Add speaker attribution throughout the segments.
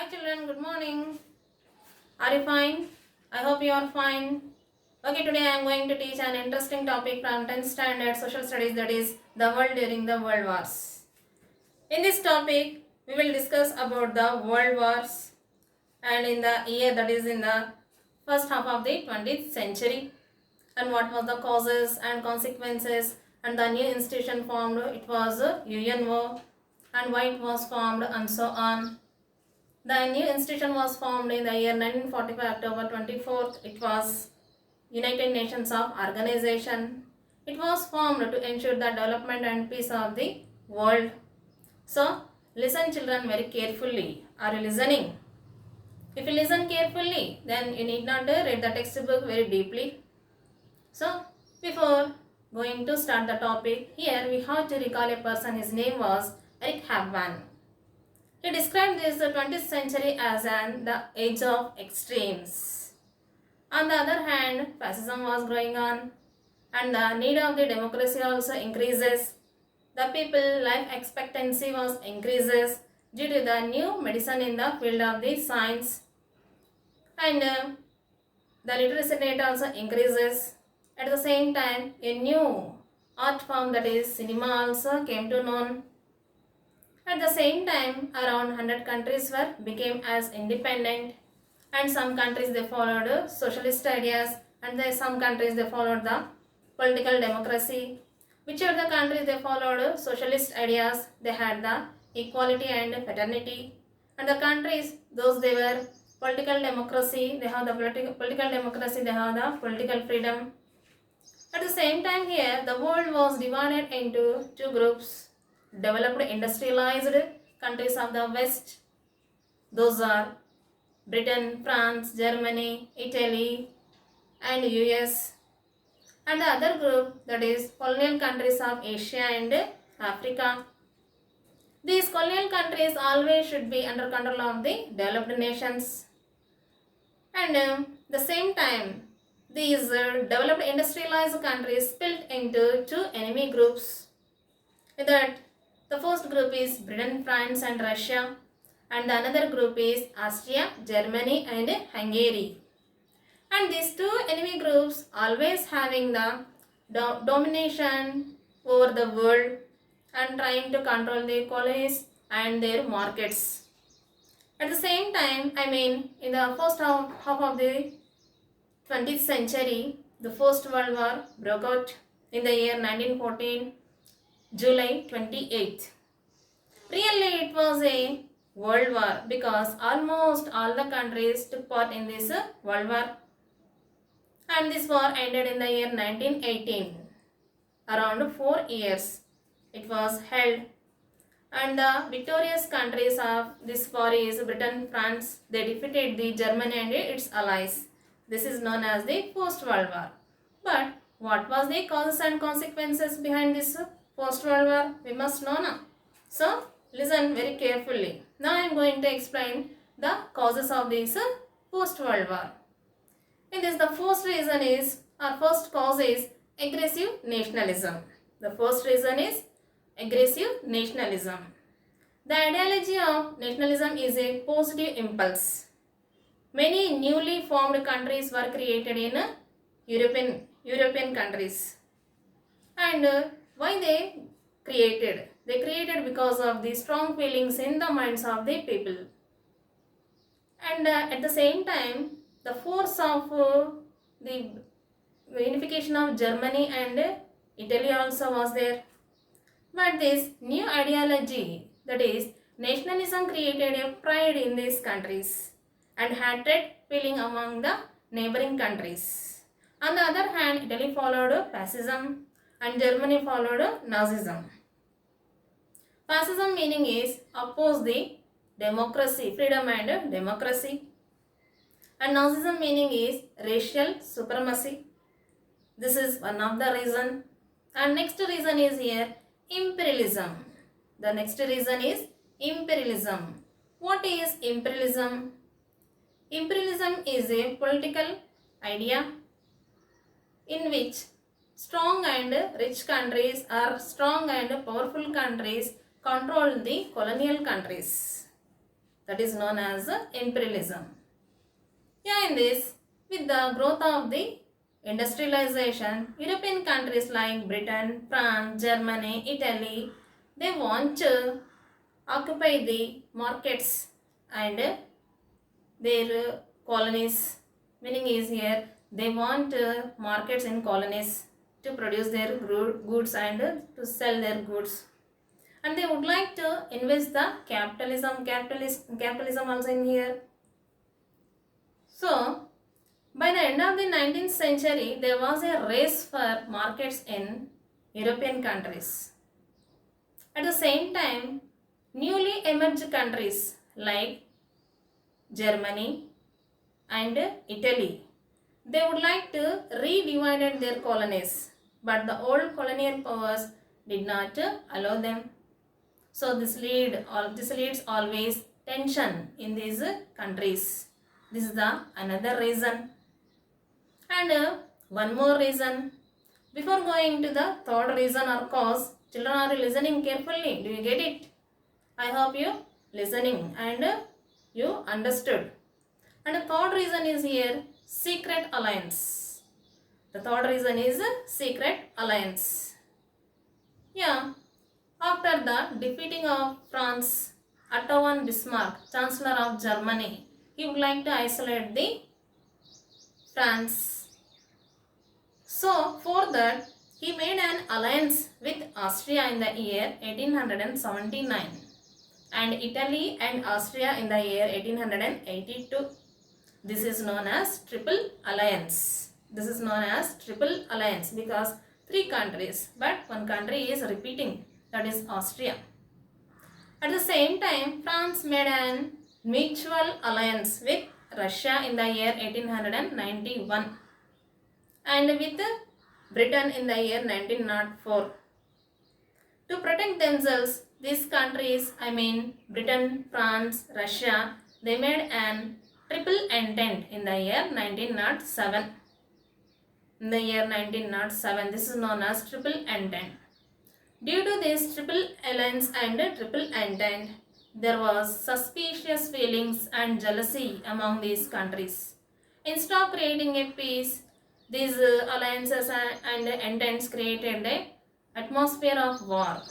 Speaker 1: Hi children, good morning. Are you fine? I hope you are fine. Okay, today I am going to teach an interesting topic from 10th standard social studies, that is the world during the world wars. In this topic, we will discuss about the world wars and in the year, that is in the first half of the 20th century, and what was the causes and consequences, and the new institution formed, it was UNO, and why it was formed, and so on. The new institution was formed in the year 1945, October 24th. It was United Nations of Organization. It was formed to ensure the development and peace of the world. So, listen children very carefully. Are you listening? If you listen carefully, then you need not read the textbook very deeply. So, before going to start the topic, here we have to recall a person. His name was Eric Hobsbawm. He described this 20th century as the age of extremes. On the other hand, fascism was going on and the need of the democracy also increases. The people life expectancy was increases due to the new medicine in the field of the science, and the literacy rate also increases. At the same time, a new art form, that is cinema, also came to known. At the same time, around 100 countries became as independent, and some countries they followed socialist ideas, and some countries they followed the political democracy. Whichever the countries they followed socialist ideas, they had the equality and fraternity, and the countries those they were political democracy, they have the political democracy, they have the political freedom. At the same time, here the world was divided into two groups: developed industrialized countries of the West, those are Britain, France, Germany, Italy and US, and the other group, that is colonial countries of Asia and Africa. These colonial countries always should be under control of the developed nations, and the same time these developed industrialized countries split into two enemy groups. That the first group is Britain, France and Russia, and the another group is Austria, Germany and Hungary. And these two enemy groups always having the domination over the world and trying to control their colonies and their markets. At the same time, in the first half of the 20th century, the First World War broke out in the year 1914, July 28th. Really, it was a world war because almost all the countries took part in this world war, and this war ended in the year 1918. Around 4 years it was held, and the victorious countries of this war is Britain, France. They defeated the Germany and its allies. This is known as the First World War. But what was the causes and consequences behind this First World War? We must know now. So, listen very carefully. Now I am going to explain the causes of this First World War. In this, the first reason is, our first cause is aggressive nationalism. The first reason is aggressive nationalism. The ideology of nationalism is a positive impulse. Many newly formed countries were created in European countries. And why they created? They created because of the strong feelings in the minds of the people. And at the same time, the force of the unification of Germany and Italy also was there. But this new ideology, that is nationalism, created a pride in these countries and hatred feeling among the neighboring countries. On the other hand, Italy followed fascism and Germany followed Nazism. Fascism meaning is oppose the democracy, freedom and democracy. And Nazism meaning is racial supremacy. This is one of the reason. And next reason is here imperialism. The next reason is imperialism. What is imperialism? Imperialism is a political idea in which strong and rich countries or strong and powerful countries control the colonial countries. that is known as imperialism. Yeah, in this, with the growth of the industrialization, European countries like Britain, France, Germany, Italy, they want to occupy the markets and their colonies. Meaning is here, they want markets in colonies to produce their goods and to sell their goods. And they would like to invest the capitalism also in here. So, by the end of the 19th century, there was a race for markets in European countries. At the same time, newly emerged countries like Germany and Italy, they would like to redivide their colonies, but the old colonial powers did not allow them. So this leads always tension in these countries. This is the another reason. And one more reason. Before going to the third reason or cause, children, are you listening carefully? Do you get it? I hope you listening and you understood. And the third reason is here, secret alliance. The third reason is secret alliance. Yeah, after the defeating of France, Otto von Bismarck, Chancellor of Germany, he would like to isolate the France. So for that, he made an alliance with Austria in the year 1879 and Italy and Austria in the year 1882. This is known as Triple Alliance. This is known as Triple Alliance because three countries, but one country is repeating, that is Austria. At the same time, France made an mutual alliance with Russia in the year 1891 and with Britain in the year 1904. To protect themselves, these countries, Britain, France, Russia, they made an triple entente in the year 1907. In the year 1907, this is known as triple entente. Due to this triple alliance and triple entente, there was suspicious feelings and jealousy among these countries. Instead of creating a peace, these alliances and ententes created an atmosphere of war.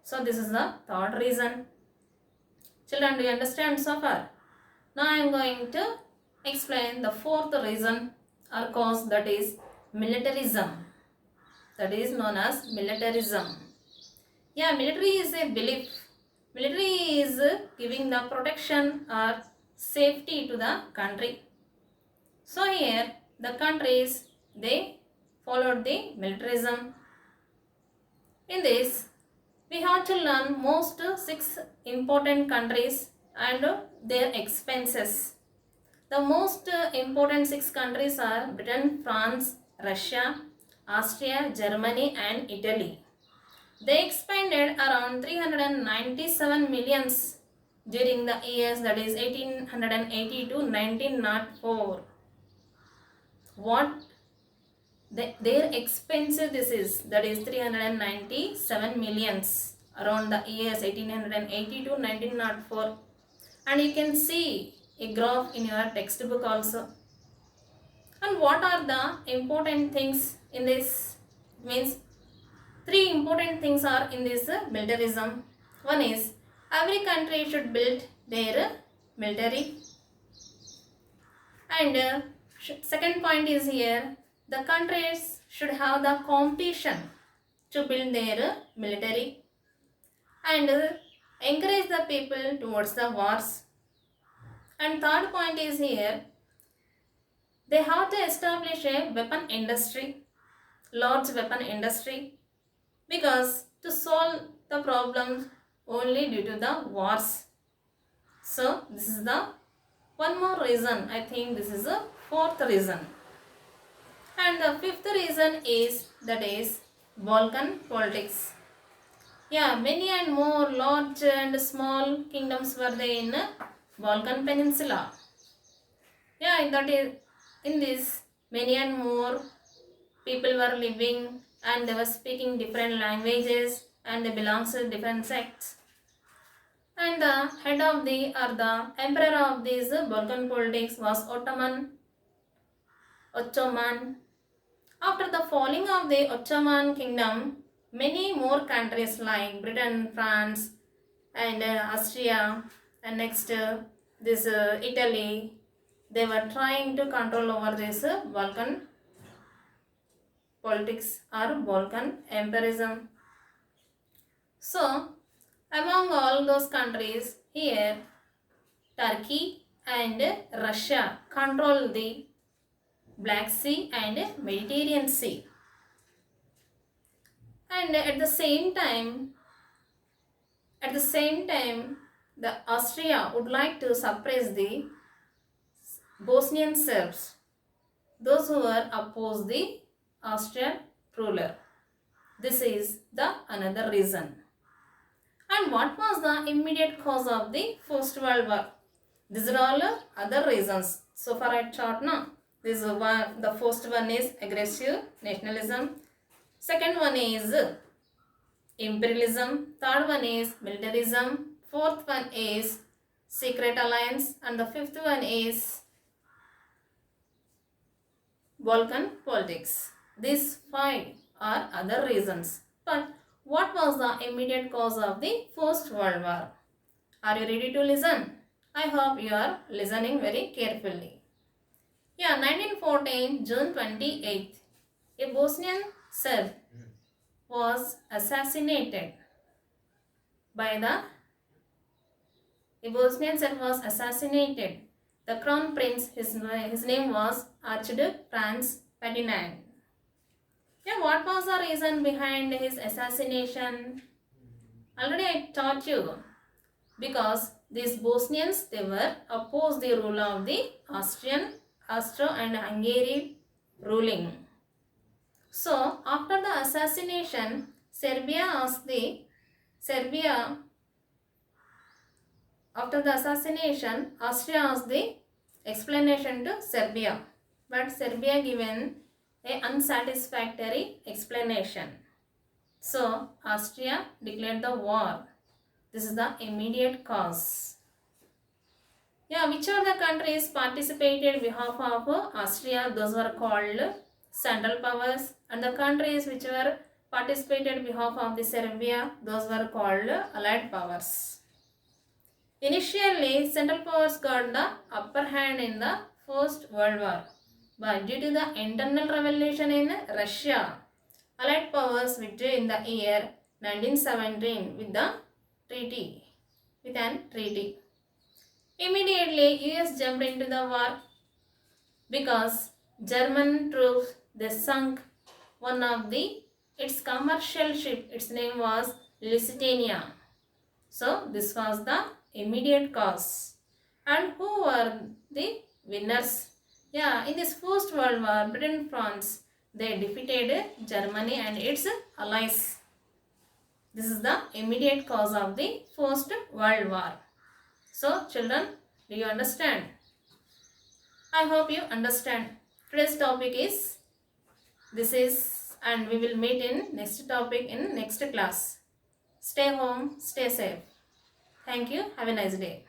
Speaker 1: So this is the third reason. Children, do you understand so far? Now I am going to explain the fourth reason or cause, that is militarism. That is known as militarism. Yeah, military is a belief. Military is giving the protection or safety to the country. So here the countries, they followed the militarism. In this, we have to learn most 6 important countries and their expenses. The most important 6 countries are Britain, France, Russia, Austria, Germany and Italy. They expended around 397 millions during the years, that is 1880 to 1904. What their expenses this is, that is 397 millions around the years 1880 to 1904. And you can see a graph in your textbook also. And what are the important things in this? Means 3 important things are in this militarism. One is, every country should build their military. And second point is here, the countries should have the competition to build their military and encourage the people towards the wars. And third point is here, they have to establish a weapon industry, large weapon industry, because to solve the problems only due to the wars. So this is the one more reason. I think this is the fourth reason. And the fifth reason is, that is Balkan politics. Yeah, many and more large and small kingdoms were there in Balkan Peninsula. Yeah, that is in this many and more people were living and they were speaking different languages and they belong to different sects. And the head of the or the emperor of this Balkan politics was Ottoman. After the falling of the Ottoman kingdom, many more countries like Britain, France, and Austria, and next this Italy, they were trying to control over this Balkan politics or Balkan empirism. So, among all those countries, here Turkey and Russia control the Black Sea and Mediterranean Sea. And at the same time, the Austria would like to suppress the Bosnian Serbs, those who were opposed the Austrian ruler. This is the another reason. And what was the immediate cause of the First World War? These are all other reasons. So far I taught now. This is one. The first one is aggressive nationalism. Second one is imperialism. Third one is militarism. Fourth one is secret alliance. And the fifth one is Balkan politics. These five are other reasons. But what was the immediate cause of the First World War? Are you ready to listen? I hope you are listening very carefully. Yeah, 1914, June 28th, a Bosnian Serb was assassinated by a Bosnian Serb was assassinated. The crown prince, his name was Archduke Franz Ferdinand. Yeah, what was the reason behind his assassination? Already I taught you. Because these Bosnians, they were opposed the rule of the Austro and Hungary ruling. So, after the assassination, Austria asked the explanation to Serbia. But Serbia given a unsatisfactory explanation. So, Austria declared the war. This is the immediate cause. Yeah, which are the countries participated on behalf of Austria? Those were called Central Powers. And the countries which were participated on behalf of the Serbia, those were called Allied Powers. Initially, Central Powers got the upper hand in the First World War. But due to the internal revolution in Russia, Allied Powers withdrew in the year 1917 with an treaty. Immediately, US jumped into the war because German troops, they sunk one of its commercial ship. Its name was Lusitania. So, this was the immediate cause. And who were the winners? Yeah, in this First World War, Britain and France, they defeated Germany and its allies. This is the immediate cause of the First World War. So, children, do you understand? I hope you understand. Today's topic is and we will meet in next topic in next class. Stay home, stay safe. Thank you. Have a nice day.